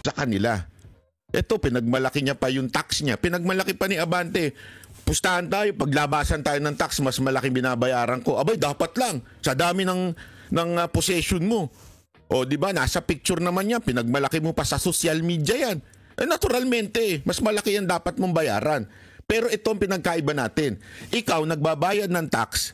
sa kanila. Ito, pinagmalaki niya pa yung tax niya. Pinagmalaki pa ni Abante. Pustahan tayo, paglabasan tayo ng tax, mas malaking binabayaran ko. Abay, dapat lang. Sa dami ng possession mo. O, di ba, nasa picture naman yan. Pinagmalaki mo pa sa social media yan. Naturalmente, mas malaki yan dapat mong bayaran. Pero ito ang pinagkaiba natin. Ikaw, nagbabayad ng tax,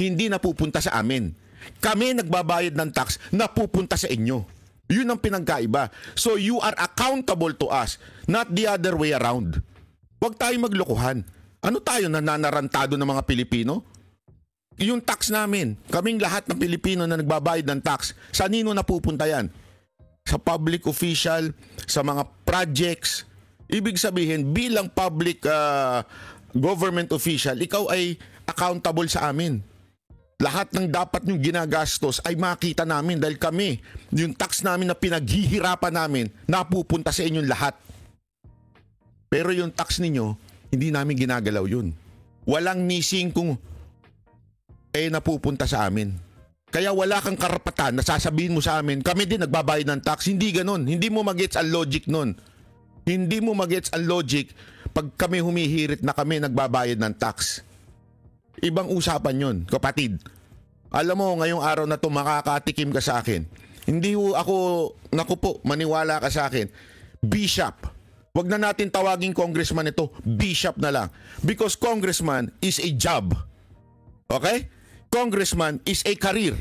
hindi napupunta sa amin. Kami nagbabayad ng tax, napupunta sa inyo. Yun ang pinagkaiba. So you are accountable to us, not the other way around. Huwag tayong maglokohan. Ano tayo, nananarantado ng mga Pilipino? Yung tax namin, kaming lahat ng Pilipino na nagbabayad ng tax, sa nino napupunta yan? Sa public official, sa mga projects. Ibig sabihin, bilang public government official, ikaw ay accountable sa amin. Lahat ng dapat nyong ginagastos ay makita namin dahil kami, yung tax namin na pinaghihirapan namin, napupunta sa inyong lahat. Pero yung tax ninyo, hindi namin ginagalaw yun. Walang nising kung napupunta sa amin. Kaya wala kang karapatan na sasabihin mo sa amin, kami din nagbabayad ng tax. Hindi ganun. Hindi mo magets ang logic nun. Hindi mo magets ang logic pag kami humihirit na kami nagbabayad ng tax. Ibang usapan yun, kapatid. Alam mo, ngayong araw na to makakatikim ka sa akin. Hindi ako, maniwala ka sa akin. Bishop. Wag na natin tawagin congressman ito. Bishop na lang. Because congressman is a job. Okay? Congressman is a career.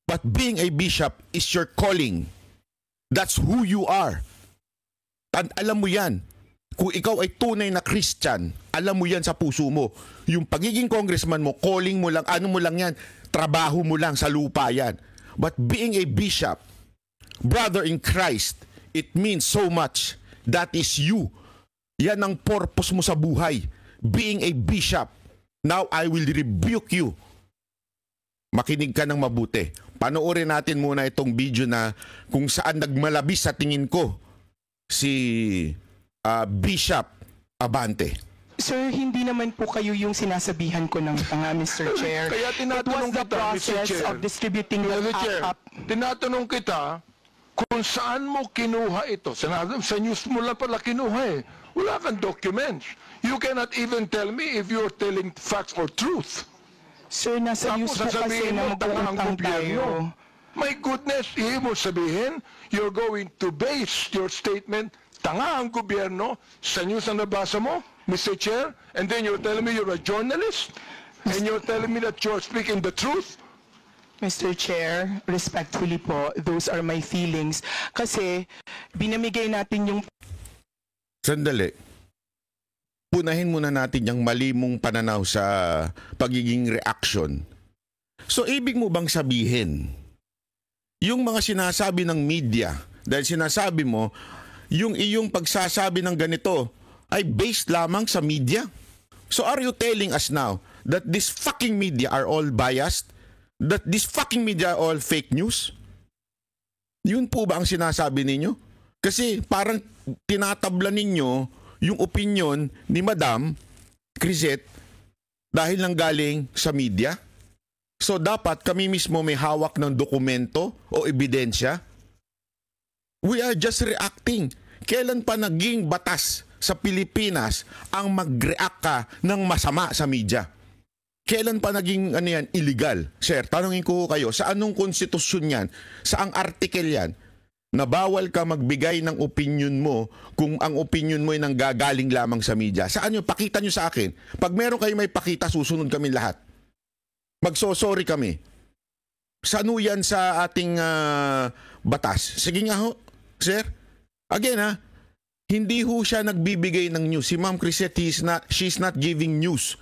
But being a bishop is your calling. That's who you are. At alam mo yan. Kung ikaw ay tunay na Christian, alam mo yan sa puso mo. Yung pagiging congressman mo, calling mo lang, ano mo lang yan, trabaho mo lang sa lupa yan. But being a bishop, brother in Christ, it means so much. That is you. Yan ang purpose mo sa buhay. Being a bishop. Now I will rebuke you. Makinig ka ng mabuti. Panoorin natin muna itong video na kung saan nagmalabis sa tingin ko si Bishop Abante. Sir, hindi naman po kayo yung sinasabihan ko ng tanga, Mr. Chair. Kaya tinatanong kita, Mr. Chair. Of distributing the Chair, tinatanong kita kung saan mo kinuha ito. Sa news mo lang pala kinuha eh. Wala kang documents. You cannot even tell me if you're telling facts or truth. Sir, nasa news po kasi na mag-uutang tayo. My goodness, ibig mo sabihin, you're going to base your statement, tanga ang gobyerno, sa news na nabasa mo, Mr. Chair, and then you're telling me you're a journalist, and you're telling me that you're speaking the truth? Mr. Chair, respectfully po, those are my feelings. Kasi, binamigay natin yung... Sandali. Punahin muna natin yung mali mong pananaw sa pagiging reaction. So, ibig mo bang sabihin, yung mga sinasabi ng media, dahil sinasabi mo, yung iyong pagsasabi ng ganito ay based lamang sa media? So are you telling us now that this fucking media are all biased? That this fucking media are all fake news? Yun po ba ang sinasabi ninyo? Kasi parang tinatabla ninyo yung opinion ni Madam Crisette dahil lang galing sa media? So dapat kami mismo may hawak ng dokumento o ebidensya? We are just reacting. Kailan pa naging batas sa Pilipinas ang mag-react ka ng masama sa media? Kailan pa naging illegal? Sir, tanungin ko kayo, sa anong konstitusyon yan? Saang article yan? Na bawal ka magbigay ng opinion mo kung ang opinion mo ay nanggagaling lamang sa media. Saan yun? Pakita nyo sa akin. Pag meron kayo may pakita, susunod kami lahat. Magsosorry kami. Saan yan sa ating batas? Sige nga ho, sir. Again hindi ho siya nagbibigay ng news. Si Ma'am Crisette, she's not giving news.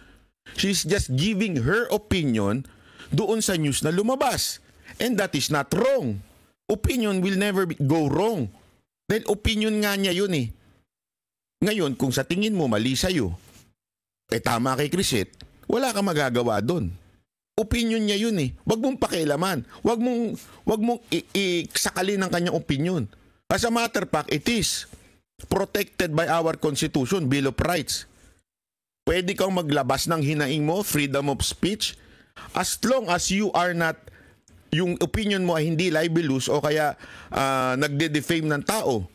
She's just giving her opinion doon sa news na lumabas. And that is not wrong. Opinion will never go wrong. Dahil opinion nga niya yun eh. Ngayon, kung sa tingin mo mali sa'yo, tama kay Crisette, wala kang magagawa doon. Opinion niya yun eh. Huwag mong pakialaman. Huwag mong sakalin ang kanyang opinion. As a matter of fact, it is protected by our Constitution, Bill of Rights. Pwede kang maglabas ng hinaing mo, freedom of speech, as long as you are not yung opinion mo ay hindi libelous o kaya nagde-defame ng tao.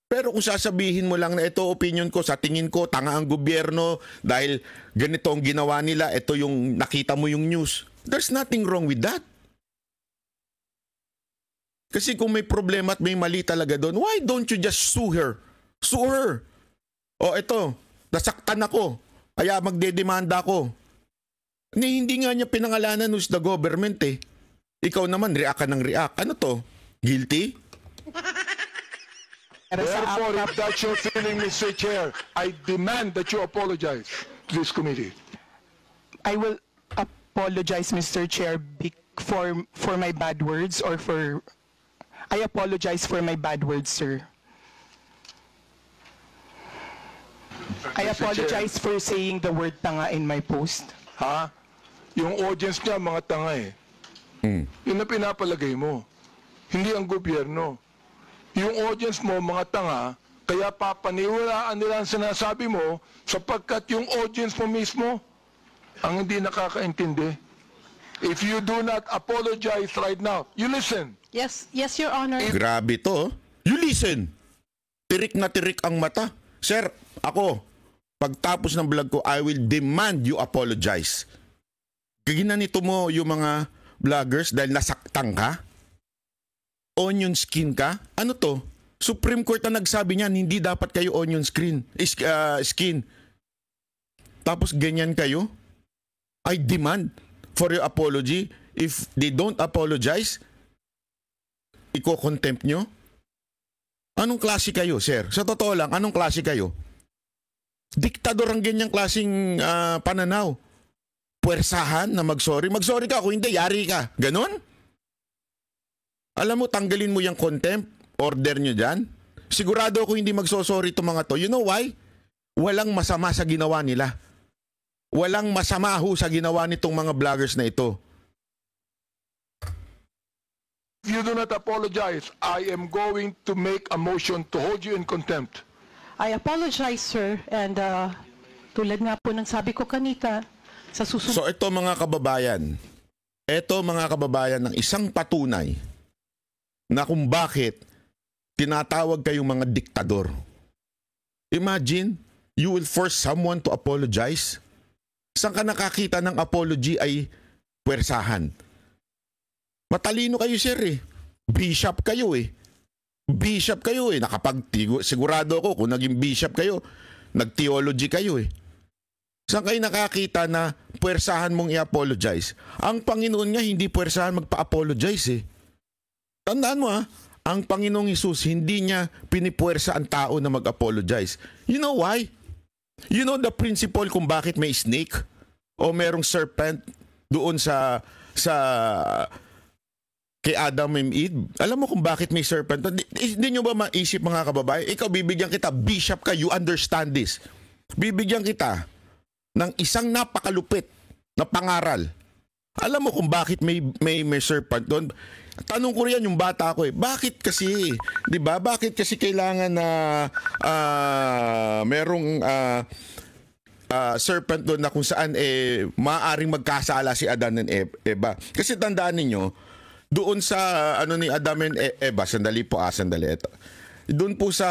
Pero kung sasabihin mo lang na ito opinion ko, sa tingin ko tanga ang gobyerno dahil ganito ang ginawa nila, ito yung nakita mo yung news. There's nothing wrong with that. Kasi kung may problema at may mali talaga doon, why don't you just sue her? Sue her. O ito, nasaktan ako, kaya magdedemanda ako. Hindi nga niya pinangalanan who's the government eh. Ikaw naman, react ka ng react. Ano to? Guilty? Therefore, if that's your feeling, Mr. Chair, I demand that you apologize to this committee. I will apologize, Mr. Chair, for my bad words or for... I apologize for my bad words, sir. I Mr. apologize for saying the word tanga in my post. Ha? Yung audience niya, mga tanga eh. Yun na pinapalagay mo. Hindi ang gobyerno. Yung audience mo, mga tanga, kaya papaniwalaan nila ang sinasabi mo sapagkat yung audience mo mismo ang hindi nakakaintindi. If you do not apologize right now, you listen. Yes, Your Honor. Grabe to. You listen. Tirik na tirik ang mata. Sir, ako, pagtapos ng vlog ko, I will demand you apologize. Ginanito mo yung mga vloggers dahil nasaktan ka? Onion skin ka? Ano to? Supreme Court ang nagsabi niyan, hindi dapat kayo onion skin. Tapos ganyan kayo? I demand for your apology. If they don't apologize, iko-contempt nyo? Anong klase kayo, sir? Sa totoo lang, anong klase kayo? Diktador ang ganyang klaseng pananaw. Puwersahan na mag-sorry. Mag-sorry ka, kung hindi, yari ka. Ganon? Alam mo, tanggalin mo yung contempt order nyo dyan. Sigurado ako hindi magsosorry itong mga to. You know why? Walang masama sa ginawa nila. Walang masama ho sa ginawa nitong mga vloggers na ito. If you do not apologize, I am going to make a motion to hold you in contempt. I apologize, sir. And tulad nga po ng sabi ko kanita, sa susunod... So ito mga kababayan ng isang patunay na kung bakit tinatawag kayong mga diktador. Imagine, you will force someone to apologize. Saan ka nakakita ng apology ay puwersahan? Matalino kayo, sir eh. Bishop kayo eh. Bishop kayo eh. Sigurado ako kung naging bishop kayo, nag-theology kayo eh. Saan kayo nakakita na puwersahan mong i-apologize? Ang Panginoon nga hindi puwersahan magpa-apologize eh. Tandaan mo ang Panginoong Hesus hindi niya pinipuwersa ang tao na mag-apologize. You know why? You know the principle kung bakit may snake o merong serpent doon sa kay Adam and Eve? Alam mo kung bakit may serpent? Hindi nyo ba maisip mga kababayan? Ikaw, bibigyan kita, bishop ka, you understand this. Bibigyan kita ng isang napakalupit na pangaral. Alam mo kung bakit may serpent doon? Tanong ko riyan yung bata ko eh. Bakit kasi? 'Di ba? Bakit kasi kailangan na merong serpent doon na kung saan maaaring magkasala si Adan and Eva? Kasi tandaan niyo, doon sa ni Adam and Eva, sandali. Ito. Doon po sa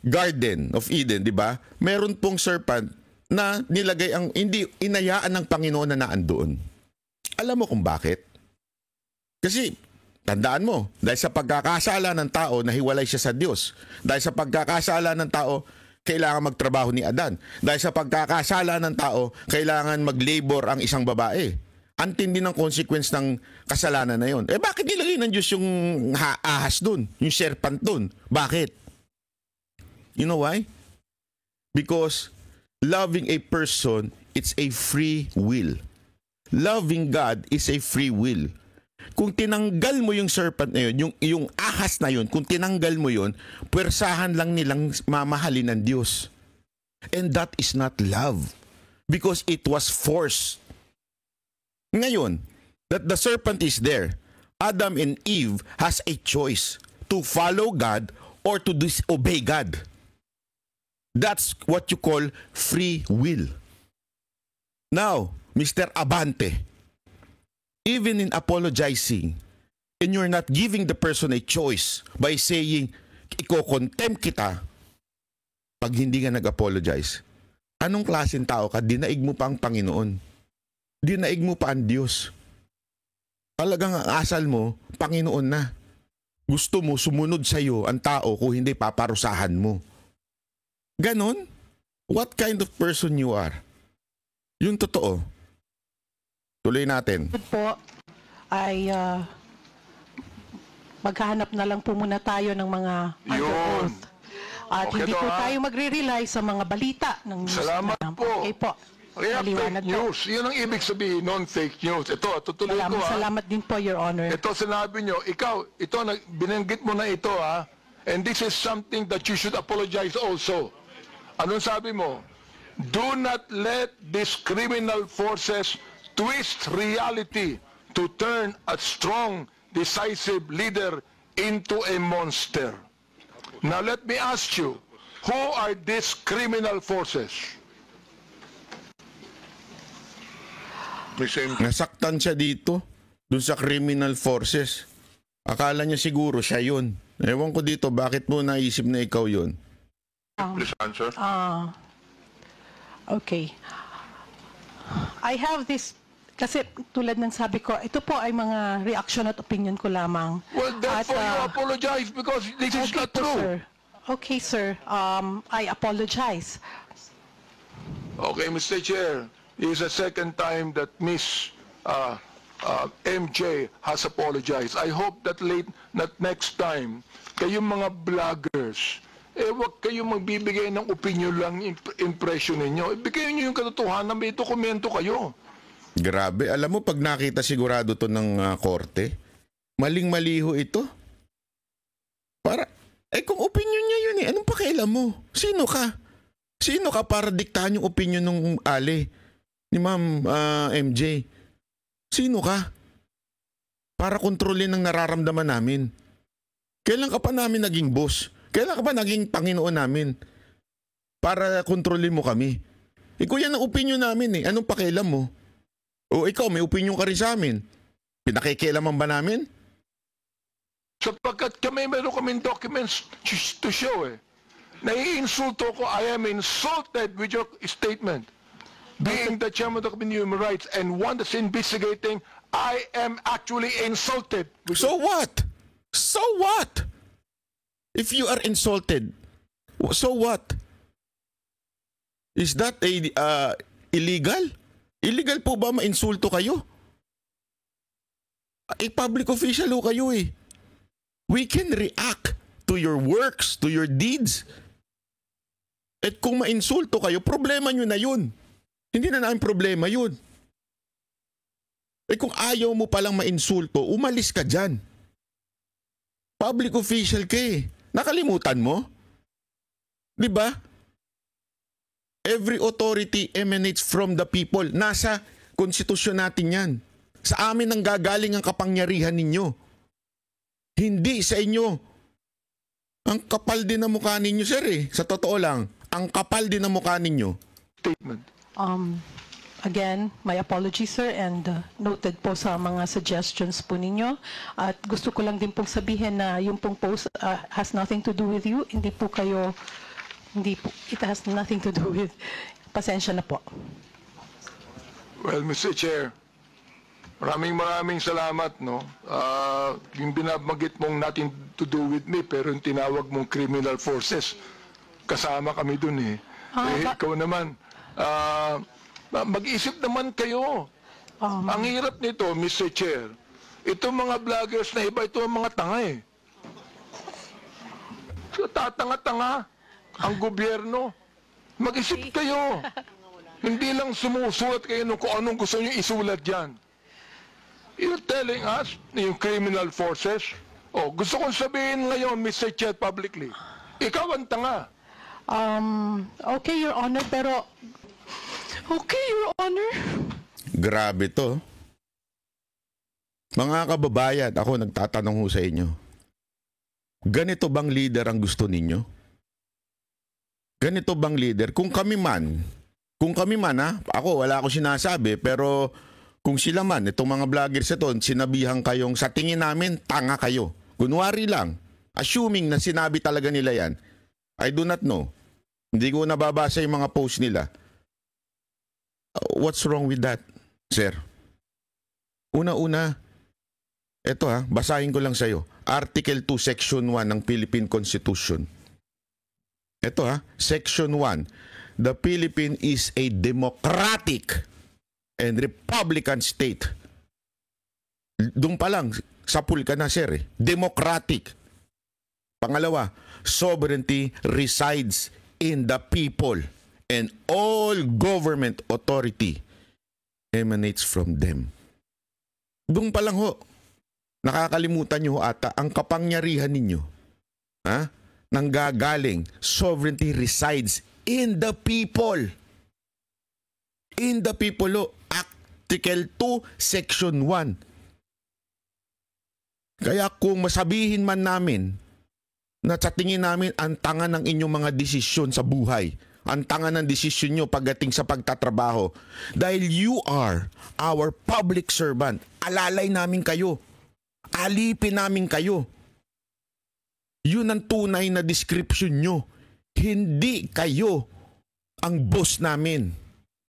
Garden of Eden, 'di ba? Meron pong serpent na nilagay hindi inayaan ng Panginoon na naandoon. Alam mo kung bakit? Kasi, tandaan mo, dahil sa pagkakasala ng tao, nahiwalay siya sa Diyos. Dahil sa pagkakasala ng tao, kailangan magtrabaho ni Adan. Dahil sa pagkakasala ng tao, kailangan mag-labor ang isang babae. Ang tindi ng consequence ng kasalanan na yon. Bakit nilagay ng Diyos yung ahas dun? Yung serpent dun? Bakit? You know why? Because loving a person, it's a free will. Loving God is a free will. Kung tinanggal mo yung serpent na yun, yung ahas na yun, kung tinanggal mo yun, puwersahan lang nilang mamahalin ng Diyos. And that is not love. Because it was forced. Ngayon, that the serpent is there, Adam and Eve has a choice to follow God or to disobey God. That's what you call free will. Now, Mr. Abante, even in apologizing, and you're not giving the person a choice by saying, iko-contempt kita pag hindi ka nag-apologize. Anong klaseng tao ka? Dinaig mo pa ang Panginoon. Dinaig mo pa ang Diyos. Talagang ang asal mo, Panginoon na. Gusto mo sumunod sa iyo ang tao kung hindi paparusahan mo. Ganon? What kind of person you are? Yung totoo. Tuloy natin. Po ay maghahanap na lang po muna tayo ng mga under Yun. oath. At Okay hindi to, po ha? tayo magre-rely sa mga balita ng news. Salamat na- po. Okay po. Kaya Maliwanag fake po. news. Yun ang ibig sabihin, non-fake news. Ito, tutuloy ko ha. Salamat din po, Your Honor. Ito sinabi nyo, ikaw, ito, binanggit mo na ito ha. And this is something that you should apologize also. Anong sabi mo? Do not let these criminal forces twist reality to turn a strong, decisive leader into a monster. Now let me ask you, who are these criminal forces? Miss M. Nasaktan siya dito, dun sa criminal forces. Akala niya siguro siya yun. Ewan ko dito, bakit mo naisip na ikaw yun? Please answer. Okay. I have this, kasi tulad ng sabi ko, ito po ay mga reaction at opinion ko lamang. Well, therefore At, you apologize because this is okay not po, true. sir. Okay, sir. I apologize. Okay, Mr. Chair, this is the second time that Miss MJ has apologized. I hope that next time, kayong mga vloggers, wag kayong magbibigay ng opinion lang, impression ninyo. Ibigay niyo yung katotohanan, may dokumento kayo. Grabe, alam mo pag nakita sigurado to ng korte, maling-maliho ito. Para, kung opinion niya yun anong pakialam mo? Sino ka? Sino ka para diktahan yung opinion ng Ali, ni Ma'am MJ? Sino ka? Para kontrolin ang nararamdaman namin. Kailan ka pa namin naging boss? Kailan ka pa naging Panginoon namin? Para kontrolin mo kami. Ikaw yan ang opinion namin Anong pakialam mo? O ikaw, may opinion ka rin sa amin. Pinakikialaman ba namin? Sapagkat meron kaming documents to show Naiinsulto ko, I am insulted with your statement. Being the chairman of the Committee on Human Rights and one that's investigating, I am actually insulted. So what? So what? If you are insulted, so what? Is that illegal? Illegal po ba ma-insulto kayo? Public official ho kayo We can react to your works, to your deeds. At kung ma-insulto kayo, problema nyo na yun. Hindi na namin problema yun. Kung ayaw mo palang ma-insulto, umalis ka dyan. Public official ka Nakalimutan mo? Di ba? Every authority emanates from the people. Nasa konstitusyon natin yan. Sa amin ang gagaling ang kapangyarihan ninyo. Hindi sa inyo. Ang kapal din ng mukha ninyo, sir Sa totoo lang, ang kapal din ng mukha ninyo. Statement. Again, my apologies, sir, and noted po sa mga suggestions po ninyo. At gusto ko lang din pong sabihin na yung pong post has nothing to do with you. Hindi po, it has nothing to do with, pasensya na po. Well, Mr. Chair, maraming salamat, no? Yung binabanggit mong nothing to do with me, pero yung tinawag mong criminal forces, kasama kami dun ikaw naman, mag-isip naman kayo. Ang hirap nito, Mr. Chair, itong mga vloggers na iba, ito ang mga tanga So, tatanga-tanga ang gobyerno. Mag-isip kayo. Hindi lang sumusulat kayo kung anong gusto nyo isulat dyan. You're telling us yung criminal forces. Gusto kong sabihin ngayon, Mr. Chair, publicly, ikaw ang tanga. Okay, Your Honor, pero... Okay, Your Honor. Grabe to. Mga kababayan, ako nagtatanong ho sa inyo. Ganito bang leader ang gusto ninyo? Ganito bang leader? Kung kami man ako wala ako sinasabi, pero Kung sila man, itong mga vloggers ito, sinabihan kayong sa tingin namin, tanga kayo. Kunwari lang, assuming na sinabi talaga nila yan, I do not know. Hindi ko nababasa yung mga post nila. What's wrong with that, sir? Una-una, eto basahin ko lang sa'yo. Article 2, Section 1 ng Philippine Constitution. Eto Section 1. The Philippines is a democratic and republican state. Doon pa lang, sapul ka na, sir. Democratic. Pangalawa, sovereignty resides in the people and all government authority emanates from them. Doon pa lang ho, nakakalimutan nyo ata ang kapangyarihan ninyo. Nanggagaling, sovereignty resides in the people. In the people ho, Article 2, Section 1. Kaya kung masabihin man namin na sa tingin namin ang tanga ng inyong mga desisyon sa buhay, ang tanga ng desisyon nyo pagdating sa pagtatrabaho, dahil you are our public servant, alalay namin kayo, alipin namin kayo. Yun ang tunay na description nyo. Hindi kayo ang boss namin.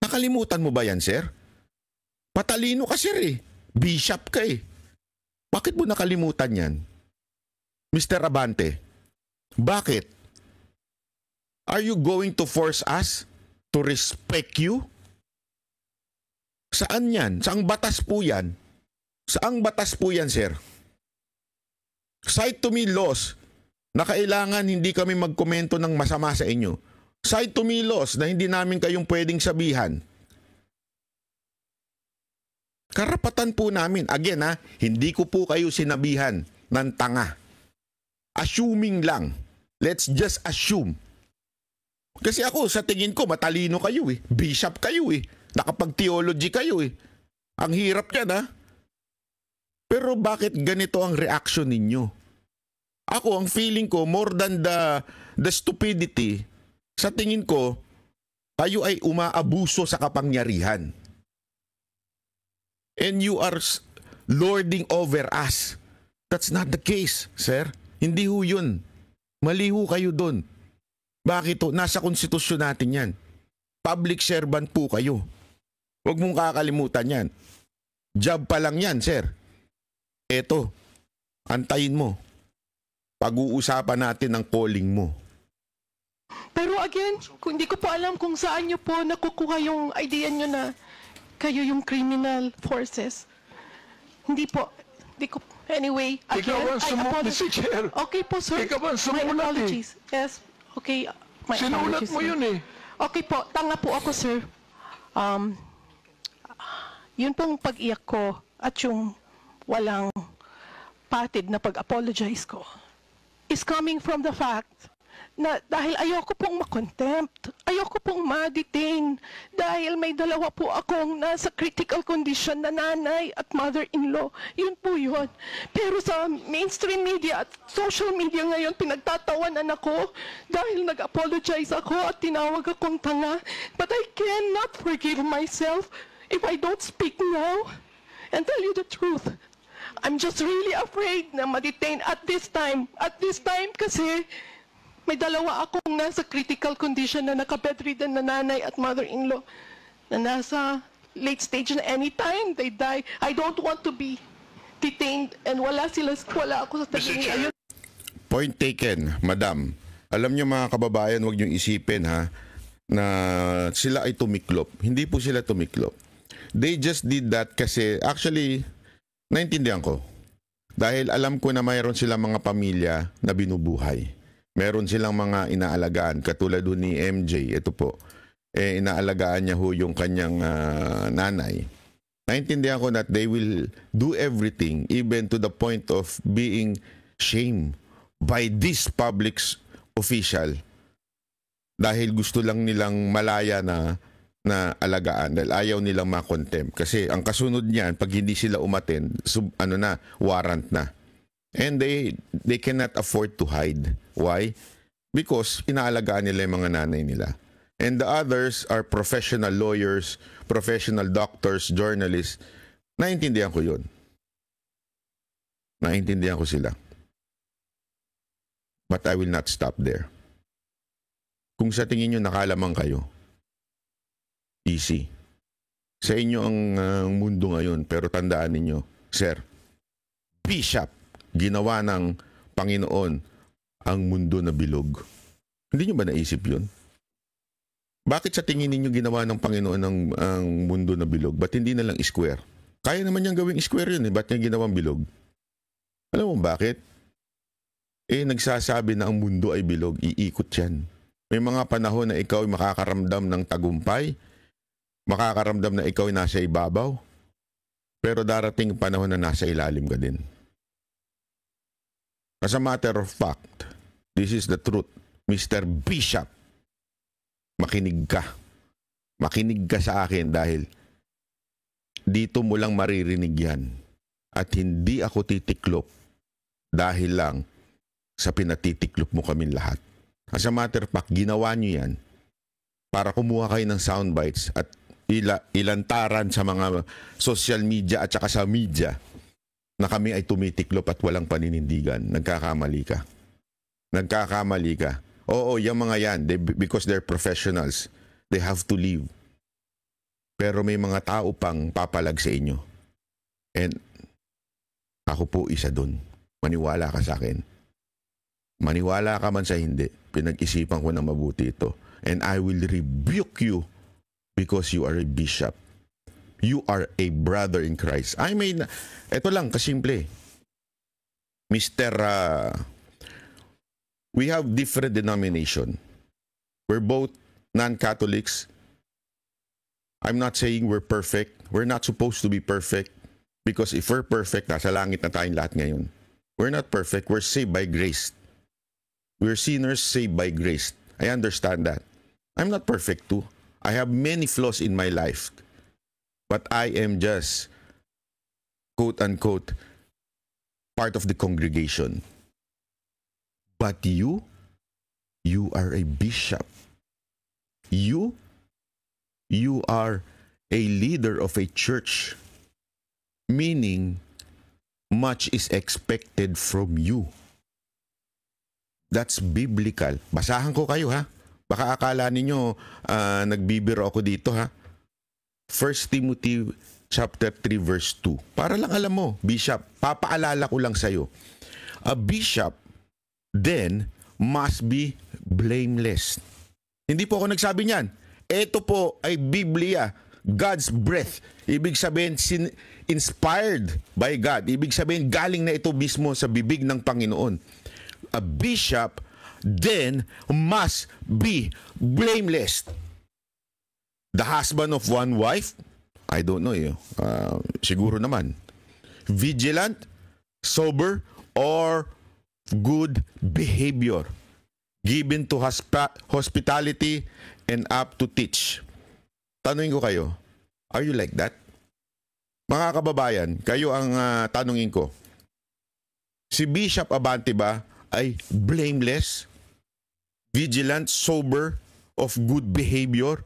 Nakalimutan mo ba yan, sir? Patalino ka, sir Bishop ka Bakit mo nakalimutan yan? Mr. Abante, bakit? Are you going to force us to respect you? Saan yan? Saang batas po yan? Saang batas po yan, sir? Cite to me laws na kailangan hindi kami magkomento ng masama sa inyo. Cite to me laws na hindi namin kayong pwedeng sabihan. Karapatan po namin. Again hindi ko po kayo sinabihan ng tanga. Assuming lang. Let's just assume. Kasi ako, sa tingin ko, matalino kayo Bishop kayo Nakapag-theology kayo Ang hirap yan Pero bakit ganito ang reaction ninyo? Ako, ang feeling ko, more than the stupidity, sa tingin ko, kayo ay umaabuso sa kapangyarihan. And you are lording over us. That's not the case, sir. Hindi ho yun. Mali ho kayo doon. Bakit ho? Nasa konstitusyon natin yan. Public servant po kayo. Huwag mong kakalimutan yan. Job pa lang yan, sir. Eto, antayin mo. Pag-uusapan natin ang calling mo. Pero again, hindi ko po alam kung saan nyo po nakukuha yung idea nyo na kayo yung criminal forces. Hindi po. Anyway, Ikaw again, ang sumulat, Mr. Chair. Okay po, sir. Ikaw ang My sumulat apologies. Yes. Okay. My Sinulat apologies, mo sir. yun Okay po. Tanga po ako, sir. Yun pong pag-iyak ko at yung walang patid na pag-apologize ko is coming from the fact na dahil ayoko pong makontempt, ayoko pong ma-detain dahil may dalawa po akong nasa critical condition na nanay at mother-in-law. Yun po yun. Pero sa mainstream media at social media ngayon, pinagtatawanan ako dahil nag-apologize ako at tinawag akong tanga. But I cannot forgive myself if I don't speak now and tell you the truth. I'm just really afraid na ma-detain at this time. At this time kasi may dalawa akong nasa critical condition na naka-bedridden na nanay at mother-in-law na nasa late stage na anytime they die. I don't want to be detained and wala ako sa tabi. Ayun. Point taken, madam. Alam niyo mga kababayan, huwag niyong isipin na sila ay tumiklop. Hindi po sila tumiklop. They just did that kasi actually naintindihan ko. Dahil alam ko na mayroon silang mga pamilya na binubuhay. Meron silang mga inaalagaan katulad ni MJ. Ito po. Inaalagaan niya ho yung kanyang nanay. Naintindihan ko that they will do everything even to the point of being shamed by this public official. Dahil gusto lang nilang malaya na alagaan dahil ayaw nilang makontempt. Kasi ang kasunod niyan, pag hindi sila umattend, warrant na. And they cannot afford to hide. Why? Because inaalagaan nila yung mga nanay nila. And the others are professional lawyers, professional doctors, journalists. Naintindihan ko yun. Naintindihan ko sila. But I will not stop there. Kung sa tingin nyo nakalamang kayo, easy. Sa inyo ang mundo ngayon, pero tandaan ninyo, Sir, Bishop, ginawa ng Panginoon ang mundo na bilog. Hindi nyo ba naisip yun? Bakit sa tingin ninyo ginawa ng Panginoon ang mundo na bilog? Ba't hindi na lang square? Kaya naman niyang gawing square yun eh. Ba't niya ginawang bilog? Alam mo bakit? Nagsasabi na ang mundo ay bilog, iikot yan. May mga panahon na ikaw ay makakaramdam ng tagumpay, makakaramdam na ikaw ay nasa ibabaw, pero darating panahon na nasa ilalim ka din. As a matter of fact, this is the truth. Mr. Bishop, makinig ka. Makinig ka sa akin dahil dito mo lang maririnig yan. At hindi ako titiklop dahil lang sa pinatitiklop mo kami lahat. As a matter of fact, ginawa nyo yan para kumuha kayo ng soundbites at ilantaran sa mga social media at saka sa media na kami ay tumitiklop at walang paninindigan. Nagkakamali ka. Nagkakamali ka. Oo, yung mga yan, because they're professionals, they have to leave. Pero may mga tao pang papalag sa inyo. And ako po isa dun. Maniwala ka sa akin. Maniwala ka man sa hindi, pinag-isipan ko na mabuti ito. And I will rebuke you because you are a bishop. You are a brother in Christ. Ito lang, kasimple. We have different denomination. We're both non-Catholics. I'm not saying we're perfect. We're not supposed to be perfect. Because if we're perfect, nasa langit na tayong lahat ngayon. We're not perfect. We're saved by grace. We're sinners saved by grace. I understand that. I'm not perfect too. I have many flaws in my life. But I am just, quote-unquote, part of the congregation. But you are a bishop. You are a leader of a church. Meaning, much is expected from you. That's biblical. Basahan ko kayo ha. Baka akala ninyo nagbibiro ako dito ha. 1 Timothy chapter 3 verse 2. Para lang alam mo, bishop, papaalala ko lang sa'yo. A bishop then must be blameless. Hindi po ako nagsabi niyan. Ito po ay Biblia, God's breath. Ibig sabihin, inspired by God. Ibig sabihin, galing na ito mismo sa bibig ng Panginoon. A bishop then must be blameless. The husband of one wife, I don't know, siguro naman. Vigilant, sober, or good behavior. Given to hospitality and up to teach. Tanungin ko kayo, are you like that? Mga kababayan, kayo ang tanungin ko. Si Bishop Abante ba ay blameless, vigilant, sober, of good behavior?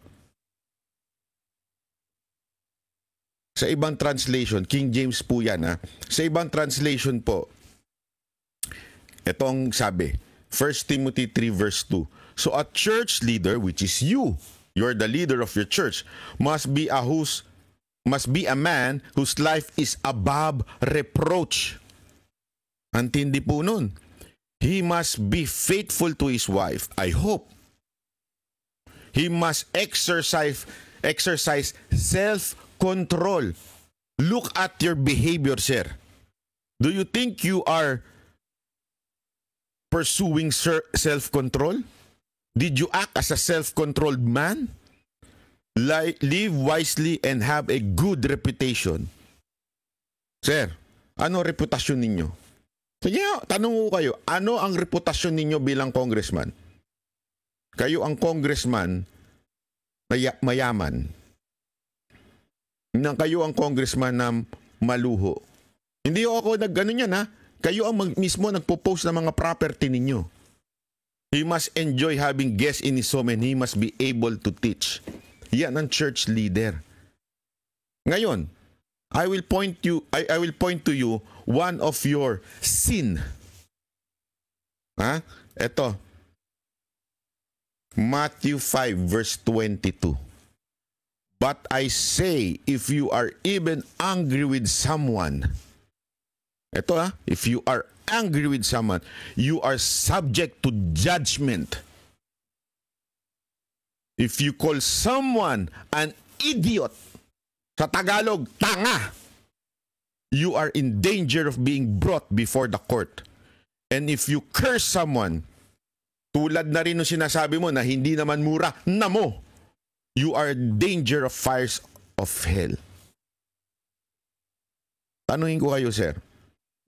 Sa ibang translation, King James po yan ha. Sa ibang translation po, ito ang sabi, 1 Timothy 3 verse 2. So a church leader, which is you're the leader of your church, must be a man whose life is above reproach. Antindi po nun. He must be faithful to his wife. I hope. He must exercise self-control. Look at your behavior, sir. Do you think you are pursuing self-control? Did you act as a self-controlled man? Live wisely and have a good reputation. Sir, ano reputasyon ninyo? Sige, tanong ko kayo, ano ang reputasyon ninyo bilang congressman? Kayo ang congressman na mayaman. Kayo ang congressman na maluho. Hindi ako nag-ganon yan ha. Kayo ang mismo nagpo-post ng mga property ninyo. He must enjoy having guests in his home and he must be able to teach. Yan ang church leader. Ngayon, I will point to you one of your sin. Ha? Ito. Matthew 5 verse 22. But I say, if you are even angry with someone, ito if you are angry with someone, you are subject to judgment. If you call someone an idiot, sa Tagalog, tanga, you are in danger of being brought before the court. And if you curse someone, tulad na rin ng sinasabi mo na hindi naman mura na mo, you are in danger of fires of hell. Tanungin ko kayo, sir,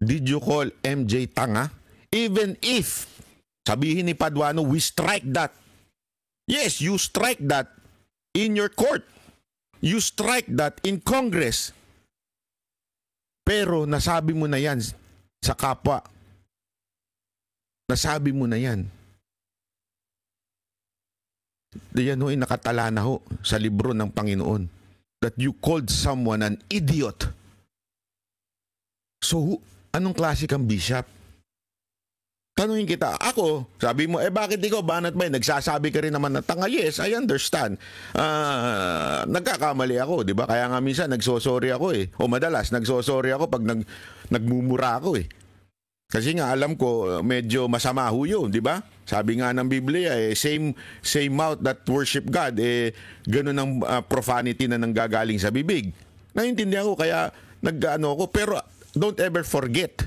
did you call MJ tanga? Even if, sabihin ni Paduano, we strike that. Yes, you strike that in your court. You strike that in Congress. Pero nasabi mo na yan sa kapwa. Nasabi mo na yan. Diyan ho'y nakatala na ho sa libro ng Panginoon that you called someone an idiot. So, anong klase kang bishop? Tanungin kita, ako, sabi mo, bakit ikaw, banat ba? Nagsasabi ka rin naman na tanga. Yes, I understand. Nagkakamali ako, di ba? Kaya nga minsan, nagsosorry ako eh. O madalas, nagsosorry ako pag nagmumura ako eh. Kasi nga, alam ko, medyo masama ho yun, di ba? Sabi nga ng Biblia, same mouth that worship God, ganun ang profanity na nanggagaling sa bibig. Naintindihan ko, kaya nag-ano ko. Pero don't ever forget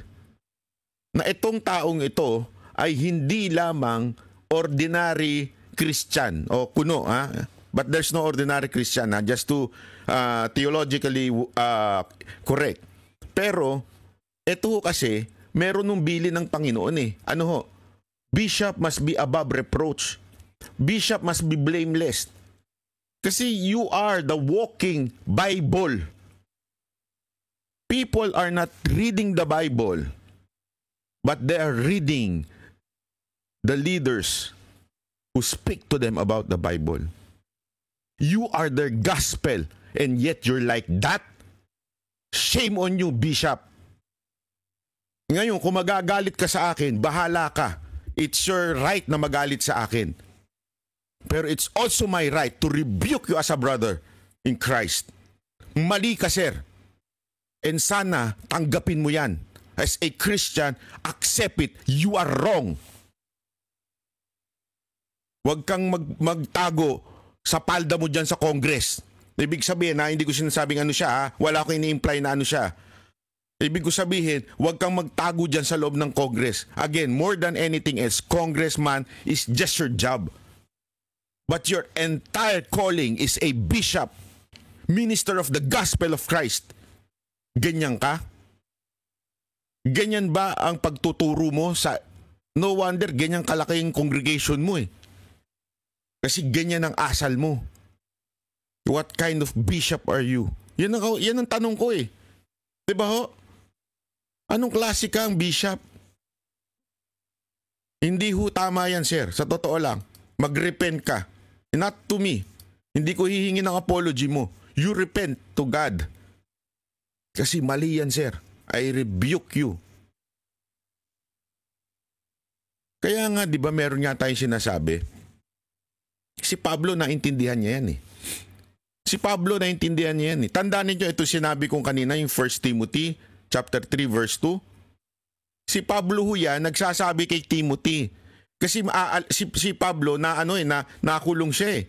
na itong taong ito ay hindi lamang ordinary Christian o kuno, but there's no ordinary Christian, just to theologically correct. Pero ito kasi meron nung bili ng Panginoon eh. Ano ho? Bishop must be above reproach. Bishop must be blameless. Kasi you are the walking Bible. People are not reading the Bible, but they are reading the leaders who speak to them about the Bible. You are their gospel, and yet you're like that? Shame on you, Bishop. Ngayon, kung magagalit ka sa akin, bahala ka. It's your right na magalit sa akin. Pero it's also my right to rebuke you as a brother in Christ. Mali ka, sir. And sana tanggapin mo yan. As a Christian, accept it. You are wrong. Huwag kang magtago sa palda mo dyan sa Congress. Ibig sabihin, hindi ko sinasabing ano siya, wala ko ini-imply na ano siya. Ibig ko sabihin, huwag kang magtago dyan sa loob ng Congress. Again, more than anything else, congressman is just your job. But your entire calling is a bishop, minister of the gospel of Christ. Ganyan ka? Ganyan ba ang pagtuturo mo sa... No wonder, ganyan kalaki yung congregation mo eh. Kasi ganyan ang asal mo. What kind of bishop are you? Yan ang tanong ko eh. Diba ho? Anong klase ka ang bishop? Hindi ho tama yan, sir. Sa totoo lang. Mag-repent ka. Not to me. Hindi ko hihingi ng apology mo. You repent to God. Kasi mali yan, sir. I rebuke you. Kaya nga, di ba, meron nga tayong sinasabi. Si Pablo, naintindihan niya yan eh. Si Pablo, naintindihan niya yan eh. Tandaan niyo ito sinabi kong kanina, yung 1 Timothy chapter 3 verse 2. Si Pablo ho yan, nagsasabi kay Timothy. Kasi si Pablo, nakulong siya eh.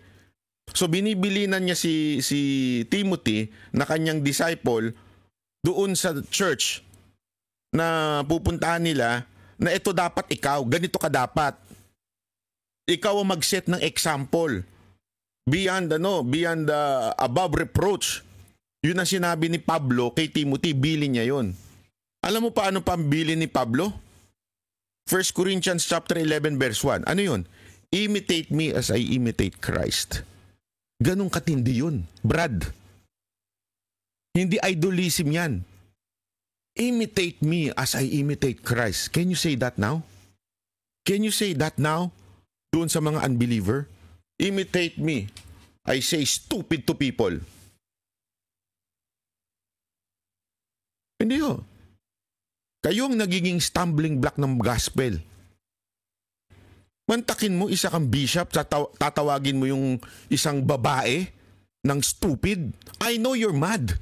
So binibilinan niya si Timothy na kanyang disciple doon sa church na pupuntahan nila na ito dapat ikaw, ganito ka dapat. Ikaw ang mag-set ng example. Beyond above reproach. Yun ang sinabi ni Pablo kay Timothy, bilin niya yun. Alam mo paano pambili ni Pablo? 1 Corinthians chapter 11 verse 1. Ano yun? Imitate me as I imitate Christ. Ganong katindi yun, Brad. Hindi idolism yan. Imitate me as I imitate Christ. Can you say that now? Can you say that now? Doon sa mga unbeliever? Imitate me. I say stupid to people. Hindi ho. Kayo ang nagiging stumbling block ng gospel. Mantakin mo isa kang bishop, tatawagin mo yung isang babae ng stupid. I know you're mad.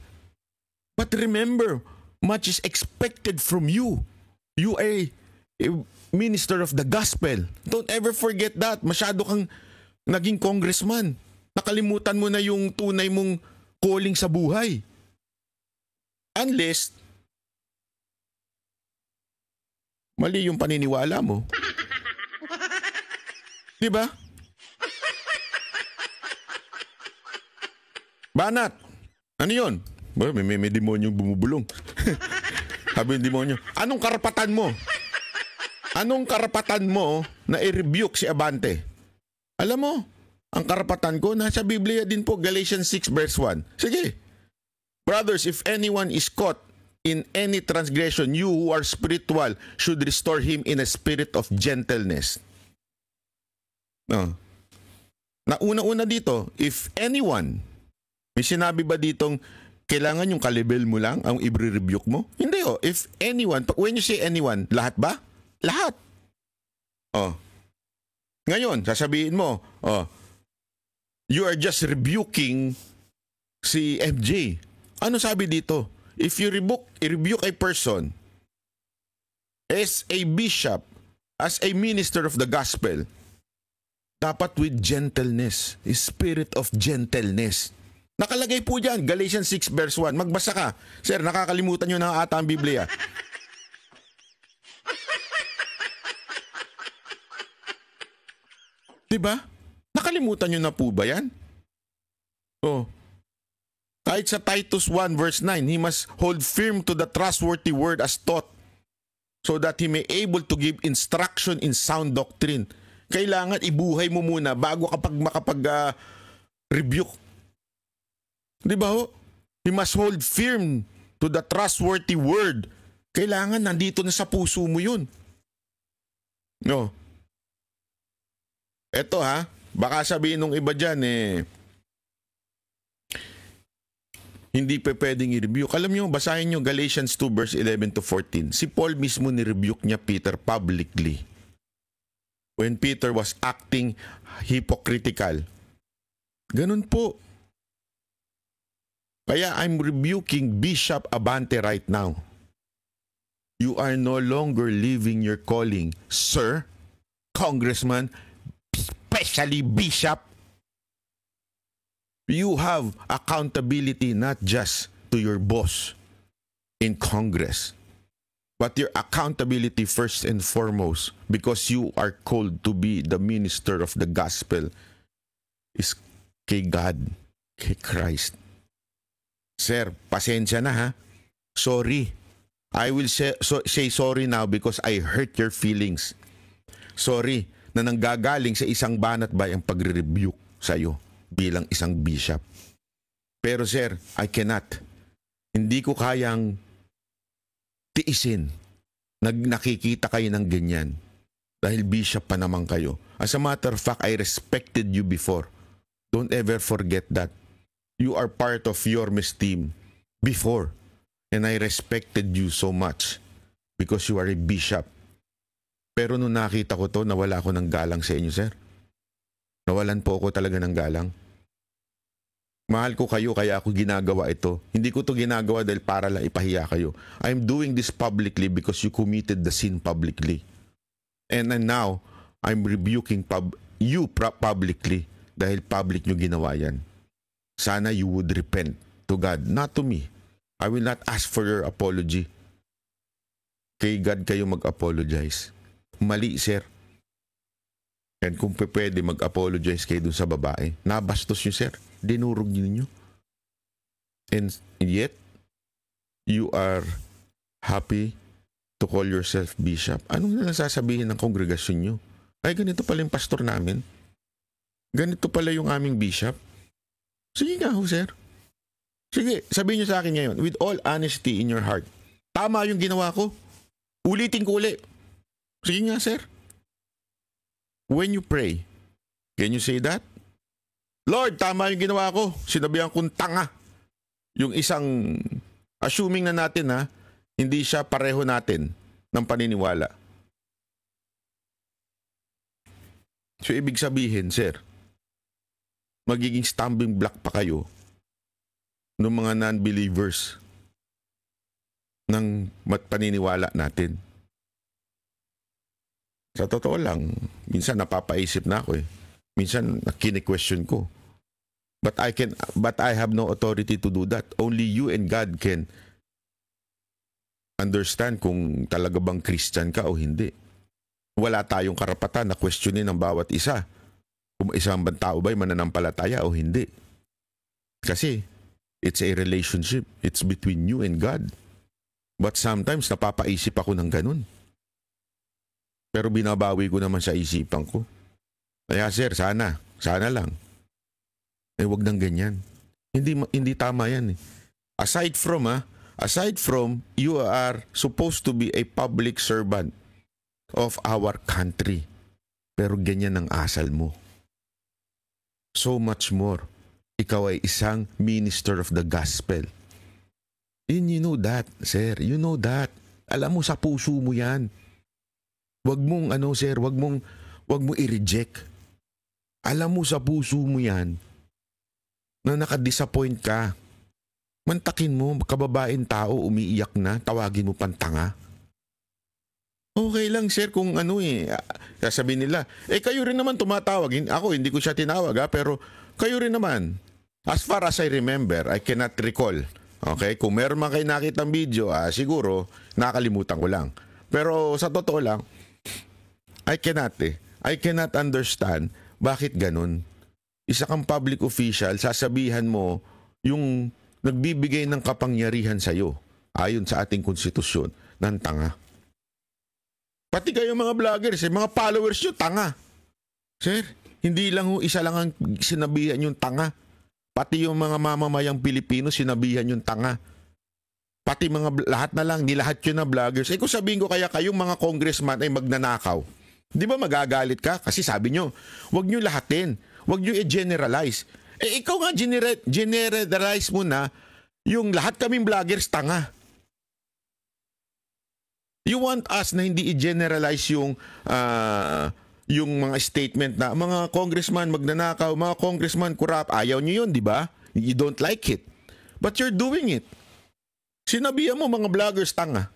But remember, much is expected from you. You are a minister of the gospel. Don't ever forget that. Masyado kang naging congressman. Nakalimutan mo na yung tunay mong calling sa buhay. Unless, mali yung paniniwala mo. Diba? Banat, ano yun? May demonyong bumubulong. Sabi ng demonyo, anong karapatan mo? Anong karapatan mo na i-rebuke si Abante? Alam mo, ang karapatan ko nasa Biblia din po, Galatians 6 verse 1. Sige. Brothers, if anyone is caught in any transgression, you who are spiritual should restore him in a spirit of gentleness. No. Na una-una dito, if anyone, may sinabi ba ditong kailangan yung kalibel mo lang ang i-rebuke mo? Hindi oh. If anyone, when you say anyone, lahat ba? Lahat. Oh. Ngayon, sasabihin mo, oh, you are just rebuking si FJ. Ano sabi dito? If you rebuke a person as a bishop, as a minister of the gospel, dapat with gentleness, a spirit of gentleness. Nakalagay po dyan, Galatians 6 verse 1. Magbasa ka. Sir, nakakalimutan nyo na ata ang Biblia. Diba? Nakalimutan nyo na po ba yan? Oh. Kahit sa Titus 1 verse 9, he must hold firm to the trustworthy word as taught so that he may able to give instruction in sound doctrine. Kailangan ibuhay mo muna bago kapag makapag-rebuke. Di ba ho? He must hold firm to the trustworthy word. Kailangan nandito na sa puso mo yun. No. Eto ha, baka sabihin nung iba dyan hindi pa pwedeng i-rebuke. Alam nyo, basahin nyo Galatians 2 verse 11 to 14. Si Paul mismo ni-rebuke niya Peter publicly. When Peter was acting hypocritical. Ganun po. Kaya I'm rebuking Bishop Abante right now. You are no longer living your calling, sir, congressman, especially bishop. You have accountability not just to your boss in Congress, but your accountability first and foremost, because you are called to be the minister of the gospel, is kay God, kay Christ. Sir, pasensya na ha. Sorry. I will say sorry now because I hurt your feelings. Sorry na nanggagaling sa isang banat bay ang pagre-rebuke sa'yo bilang isang bishop. Pero sir, I cannot. Hindi ko kayang tiisin. Nakikita kayo ng ganyan. Dahil bishop pa naman kayo. As a matter of fact, I respected you before. Don't ever forget that. You are part of Yorme's team before. And I respected you so much because you are a bishop. Pero nung nakita ko to, nawala ako ng galang sa inyo, sir. Nawalan po ako talaga ng galang. Mahal ko kayo kaya ako ginagawa ito. Hindi ko to ginagawa dahil para lang ipahiya kayo. I'm doing this publicly because you committed the sin publicly. And now, I'm rebuking you publicly dahil public nyo ginawa yan. Sana you would repent to God, not to me. I will not ask for your apology. Kay God kayo mag-apologize. Mali, sir. And kung pwede, mag-apologize kayo dun sa babae. Nabastos nyo, sir. Dinurog nyo. And yet, you are happy to call yourself bishop. Anong nasasabihin ng kongregasyon nyo? Ay, ganito pala yung pastor namin. Ganito pala yung aming bishop. Sige nga ho, sir. Sige, sabihin nyo sa akin ngayon, with all honesty in your heart, tama yung ginawa ko. Ulitin ko uli. Sige nga, sir. When you pray, can you say that? Lord, tama yung ginawa ko. Sinabihan kong tanga. Yung isang, assuming na natin ha, Hindi siya pareho natin ng paniniwala. So, ibig sabihin, sir, magiging stumbling block pa kayo ng mga non-believers ng paniniwala natin. Sa totoo lang, minsan napapaisip na ako eh. Minsan kini-question ko. But I have no authority to do that. Only you and God can understand kung talaga bang Christian ka o hindi. Wala tayong karapatan na questionin ng bawat isa. Kung isang tao ba'y mananampalataya o hindi. Kasi it's a relationship. It's between you and God. But sometimes napapaisip ako ng ganun. Pero binabawi ko naman sa isipan ko. Kaya sir, sana lang. Wag nang ganyan. Hindi tama yan eh. Aside from you are supposed to be a public servant of our country. Pero ganyan ang asal mo. So much more. Ikaw ay isang minister of the gospel. And you know that, sir. You know that. Alam mo sa puso mo yan. Wag mong sir, wag mong i-reject. Alam mo sa puso mo yan na nakadisappoint ka. Mantakin mo, kababaeng tao, umiiyak na, tawagin mo pang tanga. Okay lang sir kung sasabihin nila, kayo rin naman tumatawag. Ako, hindi ko siya tinawag pero kayo rin naman. As far as I remember, I cannot recall. Okay, kung meron man kayo nakitang video, siguro nakalimutan ko lang. Pero sa totoo lang, I cannot understand bakit ganun. Isa kang public official, sasabihan mo yung nagbibigay ng kapangyarihan sa'yo, ayon sa ating konstitusyon, ng tanga. Pati kayo mga vloggers, mga followers nyo, tanga. Sir, hindi lang isa lang ang sinabihan yung tanga. Pati yung mga mamamayang Pilipino, sinabihan yung tanga. Pati lahat na lang, nilahat yun na vloggers. Kung sabihin ko kaya kayong mga congressman ay magnanakaw, di ba magagalit ka? Kasi sabi nyo, wag nyo lahatin. Wag nyo i-generalize. Ikaw nga generalize mo na yung lahat kaming vloggers tanga. You want us na hindi i-generalize yung mga statement na mga congressman magnanakaw, mga congressman corrupt. Ayaw nyo yun, di ba? You don't like it. But you're doing it. Sinabihan mo mga vloggers tanga.